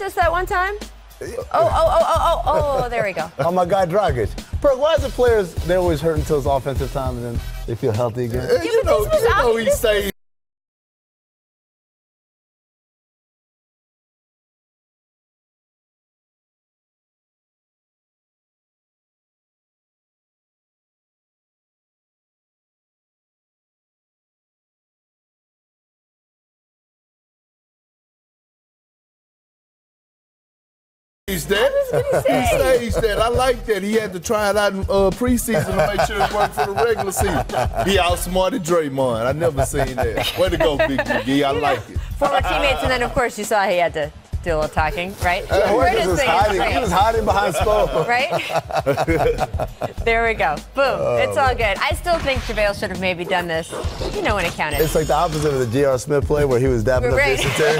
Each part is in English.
practice that one time? Oh, there we go. Oh, my guy, Dragic. Perk, why is the players, they always hurt until it's offensive time and then they feel healthy again? You know he stays. That. He staged that. I like that. He had to try it out in preseason to make sure it worked for the regular season. He outsmarted Draymond. I never seen that. Way to go, Big GD. I like it. Former teammates, and then, of course, you saw he had to do a little talking, right? He was hiding behind Spo. Right? There we go. Boom. It's all good. I still think JaVale should have maybe done this, when it counted. It's like the opposite of the J.R. Smith play where he was dapping up Jason Terry.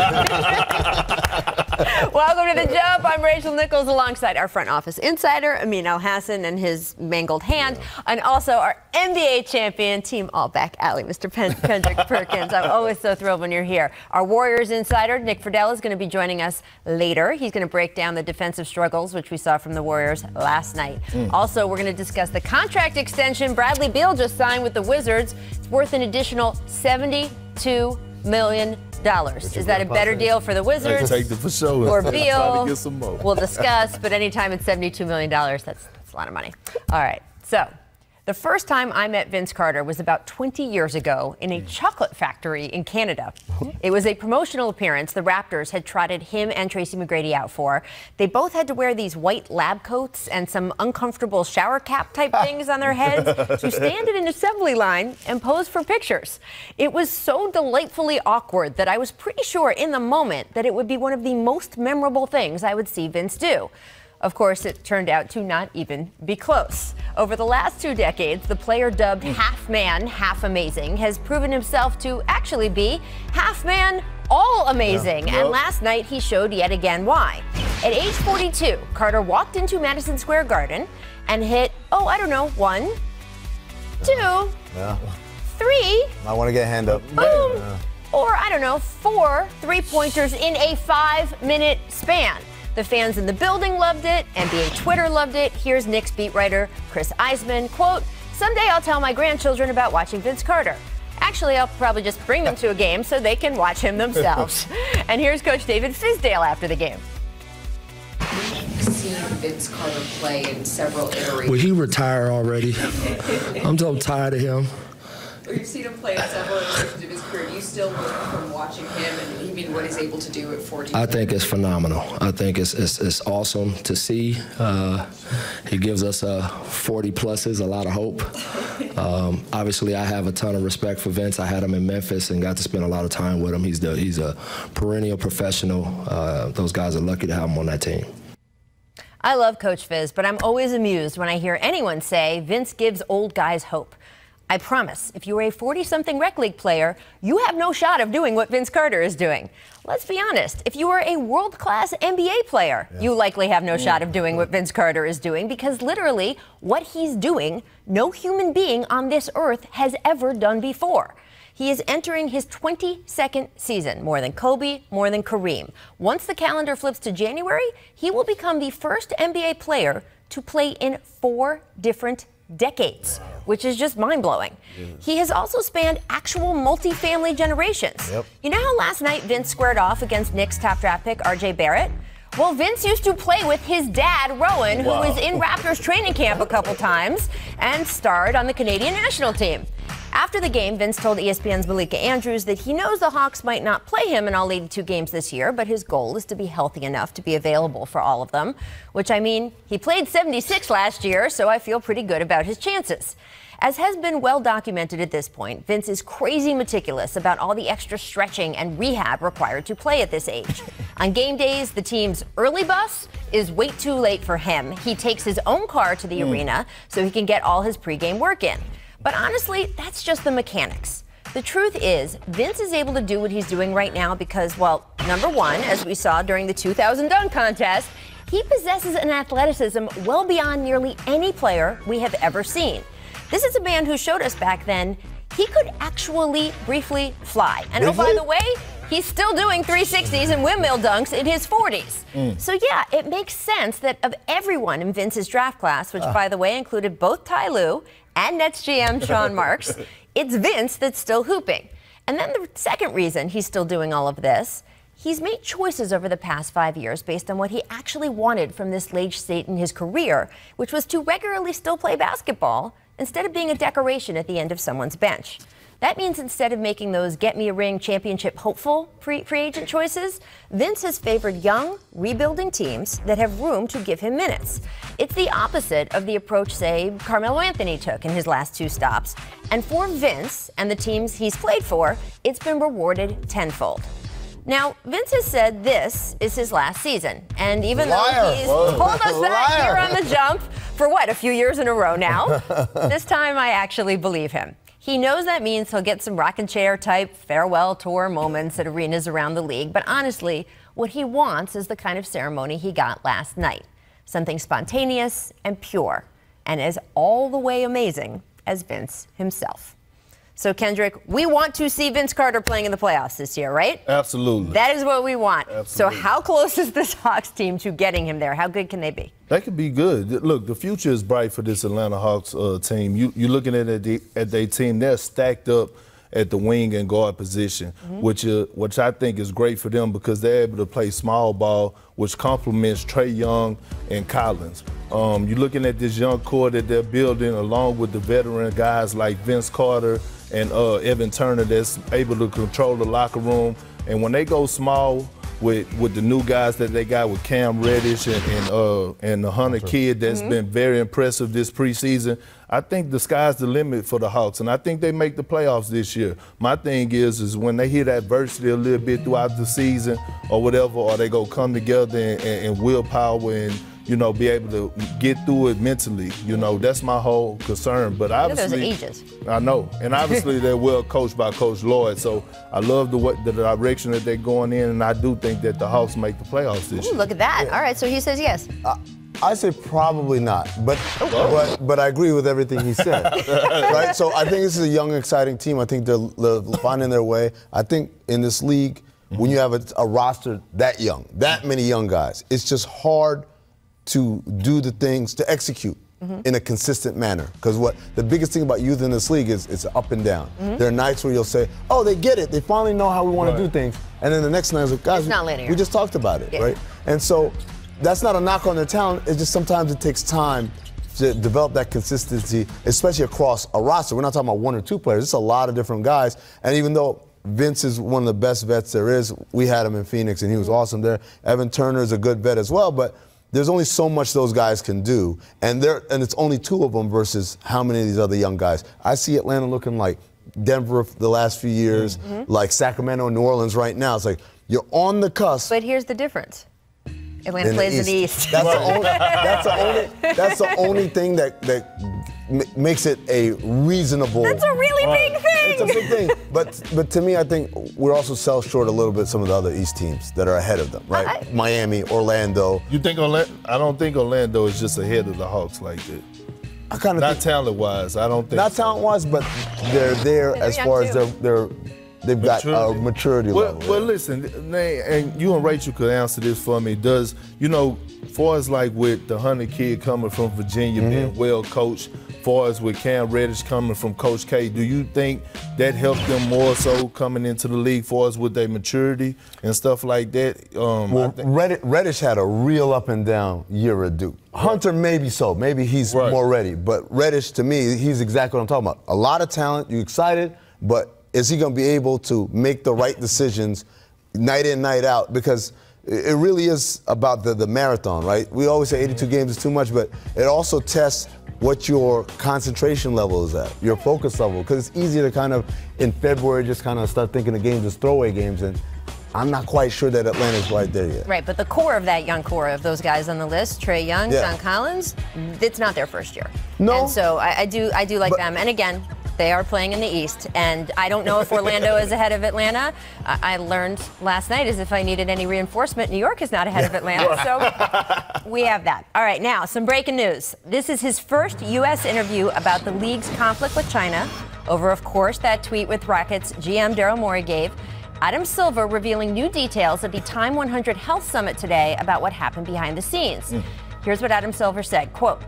Welcome to The Jump. I'm Rachel Nichols alongside our front office insider, Amin Al-Hassan, and his mangled hand, and also our NBA champion, Team All-Back Alley, Mr. Kendrick Perkins. I'm always so thrilled when you're here. Our Warriors insider, Nick Friedel, is going to be joining us later. He's going to break down the defensive struggles, which we saw from the Warriors last night. Also, we're going to discuss the contract extension Bradley Beal just signed with the Wizards. It's worth an additional $72 million. Is that a better deal for the Wizards take it for sure. or Beal? Get some more. We'll discuss, but anytime it's $72 million, that's a lot of money. All right, so the first time I met Vince Carter was about 20 years ago in a chocolate factory in Canada. It was a promotional appearance the Raptors had trotted him and Tracy McGrady out for. They both had to wear these white lab coats and some uncomfortable shower cap type things on their heads to stand in an assembly line and pose for pictures. It was so delightfully awkward that I was pretty sure in the moment that it would be one of the most memorable things I would see Vince do. Of course, it turned out to not even be close. Over the last 2 decades, the player dubbed half man, half amazing has proven himself to actually be half man, all amazing. And last night, he showed yet again why. At age 42, Carter walked into Madison Square Garden and hit, 1, 2, 3. I want to get a hand up. Boom. Or, 4 three-pointers in a 5-minute span. The fans in the building loved it. NBA Twitter loved it. Here's Knicks beat writer Chris Eisman, quote, "Someday I'll tell my grandchildren about watching Vince Carter. Actually, I'll probably just bring them to a game so they can watch him themselves." And here's Coach David Fizdale after the game. We've seen Vince Carter play in several iterations. Well, he retired already. I'm so tired of him. We've seen him play in several iterations of his career. Do you still learn from watching him and even what he's able to do at 14? I think it's phenomenal. I think it's awesome to see. He gives us 40 pluses, a lot of hope. Obviously, I have a ton of respect for Vince. I had him in Memphis and got to spend a lot of time with him. He's a perennial professional. Those guys are lucky to have him on that team. I love Coach Fizz, but I'm always amused when I hear anyone say Vince gives old guys hope. I promise, if you're a 40-something rec league player, you have no shot of doing what Vince Carter is doing. Let's be honest, if you are a world-class NBA player, you likely have no shot of doing what Vince Carter is doing, because literally what he's doing, no human being on this earth has ever done before. He is entering his 22nd season, more than Kobe, more than Kareem. Once the calendar flips to January, he will become the first NBA player to play in 4 different decades, which is just mind-blowing. He has also spanned actual multi-family generations. You know how last night Vince squared off against Knicks top draft pick RJ Barrett? Well, Vince used to play with his dad, Rowan, who was in Raptors training camp a couple times and starred on the Canadian national team. After the game, Vince told ESPN's Malika Andrews that he knows the Hawks might not play him in all 82 games this year, but his goal is to be healthy enough to be available for all of them, which, he played 76 last year, so I feel pretty good about his chances. As has been well documented at this point, Vince is crazy meticulous about all the extra stretching and rehab required to play at this age. On game days, the team's early bus is way too late for him. He takes his own car to the arena so he can get all his pregame work in. But honestly, that's just the mechanics. The truth is, Vince is able to do what he's doing right now because, well, number one, as we saw during the 2000 dunk contest, he possesses an athleticism well beyond nearly any player we have ever seen. This is a man who showed us back then he could actually briefly fly. And oh, by the way, He's still doing 360s and windmill dunks in his 40s. So, yeah, it makes sense that of everyone in Vince's draft class, which, by the way, included both Ty Lue and Nets GM Sean Marks, it's Vince that's still hooping. And then the second reason he's still doing all of this, he's made choices over the past 5 years based on what he actually wanted from this late state in his career, which was to regularly still play basketball instead of being a decoration at the end of someone's bench. That means instead of making those get-me-a-ring championship hopeful free agent choices, Vince has favored young, rebuilding teams that have room to give him minutes. It's the opposite of the approach, say, Carmelo Anthony took in his last 2 stops. And for Vince and the teams he's played for, it's been rewarded tenfold. Now, Vince has said this is his last season. And even though he's told us that here on the jump for, a few years in a row now, this time I actually believe him. He knows that means he'll get some rocking chair type farewell tour moments at arenas around the league. But honestly, what he wants is the kind of ceremony he got last night. Something spontaneous and pure, and as all the way amazing as Vince himself. So, Kendrick, we want to see Vince Carter playing in the playoffs this year, right? Absolutely. That is what we want. Absolutely. So how close is this Hawks team to getting him there? How good can they be? They could be good. Look, the future is bright for this Atlanta Hawks team. You're looking at their team. They're stacked up at the wing and guard position, which I think is great for them because they're able to play small ball, which complements Trae Young and Collins. You're looking at this young core that they're building along with the veteran guys like Vince Carter and Evan Turner that's able to control the locker room. And when they go small with the new guys that they got with Cam Reddish and the Hunter kid that's been very impressive this preseason, I think the sky's the limit for the Hawks, and I think they make the playoffs this year. My thing is when they hit adversity a little bit throughout the season or whatever, or they go come together and willpower and be able to get through it mentally. That's my whole concern. But obviously, those ages. I know, and obviously they're well coached by Coach Lloyd. So I love the direction that they're going in, and I do think that the Hawks make the playoffs this year. Look at that! All right, so he says yes. I say probably not, but I agree with everything he said. Right? So I think this is a young, exciting team. I think they're finding their way. I think in this league, when you have a roster that young, that many young guys, it's just hard to do the things, to execute in a consistent manner. Because the biggest thing about youth in this league is it's up and down. There are nights where you'll say, oh, they get it. They finally know how we want to do things. And then the next night is like, guys, we just talked about it, right? And so that's not a knock on their talent. It's just sometimes it takes time to develop that consistency, especially across a roster. We're not talking about 1 or 2 players. It's a lot of different guys. And even though Vince is one of the best vets there is, we had him in Phoenix, and he was awesome there. Evan Turner is a good vet as well, but there's only so much those guys can do, and it's only 2 of them versus how many of these other young guys. I see Atlanta looking like Denver the last few years, like Sacramento and New Orleans right now. It's like you're on the cusp. But here's the difference. Atlanta plays in the East. That's the only thing that makes it a reasonable. That's a really big thing. It's a big thing. But to me, I think we're also sell short a little bit some of the other East teams that are ahead of them, right? Miami, Orlando. You think I don't think Orlando is just ahead of the Hawks like that. I kind of not talent-wise. I don't think. Not talent-wise, but they're there as far as they've got a maturity level. Well, listen, and you and Rachel could answer this for me. Does, far as like with the Hunter kid coming from Virginia, being well coached, far as with Cam Reddish coming from Coach K, do you think that helped them more so coming into the league, far as with their maturity and stuff like that? Reddish had a real up and down year at Duke. Hunter, maybe so. Maybe he's more ready. But Reddish, to me, he's exactly what I'm talking about. A lot of talent. You're excited, but is he going to be able to make the right decisions night in, night out? Because it really is about the marathon, right? We always say 82 games is too much, but it also tests what your concentration level is at, your focus level. Because it's easy to kind of, in February, just kind of start thinking of games as throwaway games. And I'm not quite sure that Atlanta's right there yet. Right, but the core of that young core of those guys on the list, Trae Young, John Collins, it's not their first year. No. And so I do like them. And again, they are playing in the East, and I don't know if Orlando is ahead of Atlanta. I learned last night, as if I needed any reinforcement, New York is not ahead of Atlanta, so we have that. All right, now, some breaking news. This is his first U.S. interview about the league's conflict with China over, of course, that tweet with Rockets GM Daryl Morey gave. Adam Silver revealing new details at the Time 100 Health Summit today about what happened behind the scenes. Here's what Adam Silver said, quote,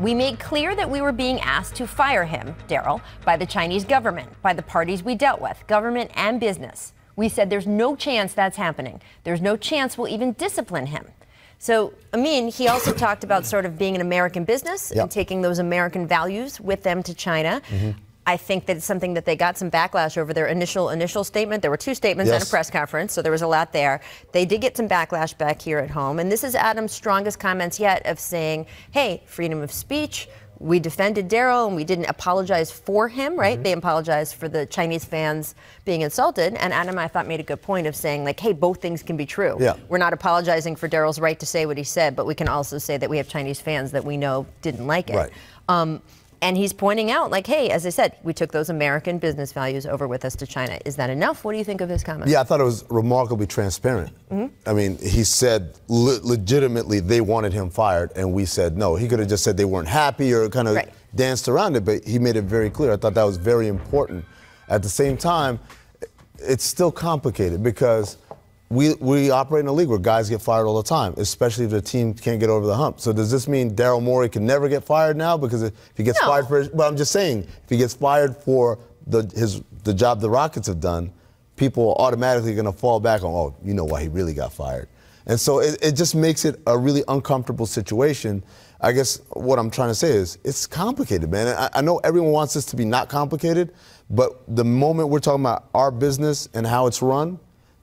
"We made clear that we were being asked to fire him, Daryl, by the Chinese government, by the parties we dealt with, government and business. We said there's no chance that's happening. There's no chance we'll even discipline him." So, Amin, he also talked about sort of being an American business and taking those American values with them to China. I think that it's something that they got some backlash over their initial statement. There were two statements and a press conference, so there was a lot there. They did get some backlash back here at home. And this is Adam's strongest comments yet of saying, hey, freedom of speech. We defended Daryl and we didn't apologize for him, right? They apologized for the Chinese fans being insulted. And Adam, I thought, made a good point of saying, like, hey, both things can be true. We're not apologizing for Daryl's right to say what he said, but we can also say that we have Chinese fans that we know didn't like it. And he's pointing out, like, hey, as I said, we took those American business values over with us to China. Is that enough? What do you think of his comments? Yeah, I thought it was remarkably transparent. I mean, he said legitimately they wanted him fired, and we said no. He could have just said they weren't happy or kind of danced around it, but he made it very clear. I thought that was very important. At the same time, it's still complicated because we operate in a league where guys get fired all the time, especially if the team can't get over the hump. So does this mean Daryl Morey can never get fired now? Because if he gets fired for, but I'm just saying, if he gets fired for the job the Rockets have done, people are automatically going to fall back on, oh, you know why he really got fired. And so it just makes it a really uncomfortable situation. I guess what I'm trying to say is it's complicated, man. I know everyone wants this to be not complicated, but the moment we're talking about our business and how it's run,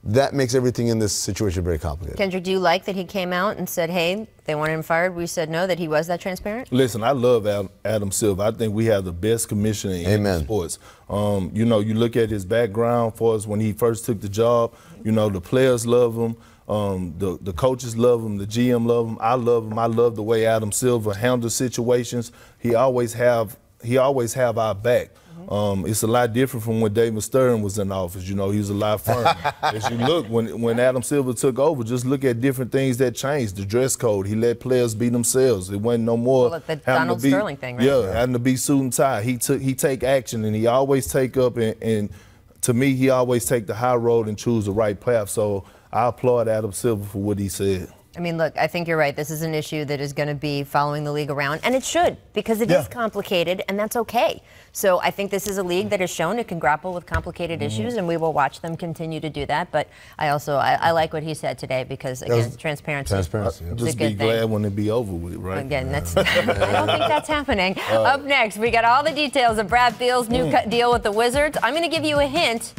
that makes everything in this situation very complicated. Kendrick, do you like that he came out and said, hey, they wanted him fired? We said no, that he was that transparent? Listen, I love Adam Silver. I think we have the best commissioner in sports. You know, you look at his background for us when he first took the job, you know, the players love him. The coaches love him, the GM love him. I love him. I love the way Adam Silver handles situations. He always have our back. It's a lot different from when David Stern was in office. You know, he was a lot firmer. As you look, when Adam Silver took over, just look at different things that changed. The dress code, he let players be themselves. It wasn't no more the Donald Sterling thing, right? Yeah, having to be suit and tie. He take action, and he always take up, and to me, he always take the high road and choose the right path. So I applaud Adam Silver for what he said. I mean, look, I think you're right. This is an issue that is going to be following the league around, and it should, because it is complicated, and that's okay. So I think this is a league that has shown it can grapple with complicated issues, and we will watch them continue to do that. But I also, I like what he said today because, again, transparency is a Just good be glad when it be over with, right? Again, that's, I don't think that's happening. Up next, we got all the details of Brad Beal's new deal with the Wizards. I'm going to give you a hint.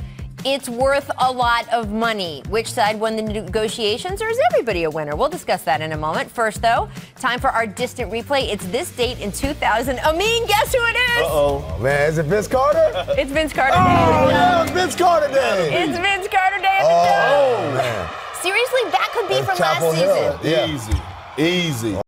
It's worth a lot of money. Which side won the negotiations, or is everybody a winner? We'll discuss that in a moment. First, though, time for our distant replay. It's this date in 2000. Amin, guess who it is? Oh, man, is it Vince Carter? It's Vince Carter Day. Oh, yeah, it's Vince Carter Day. It's Vince Carter Day at the Dome. Man. Seriously, that could be from last season. Easy.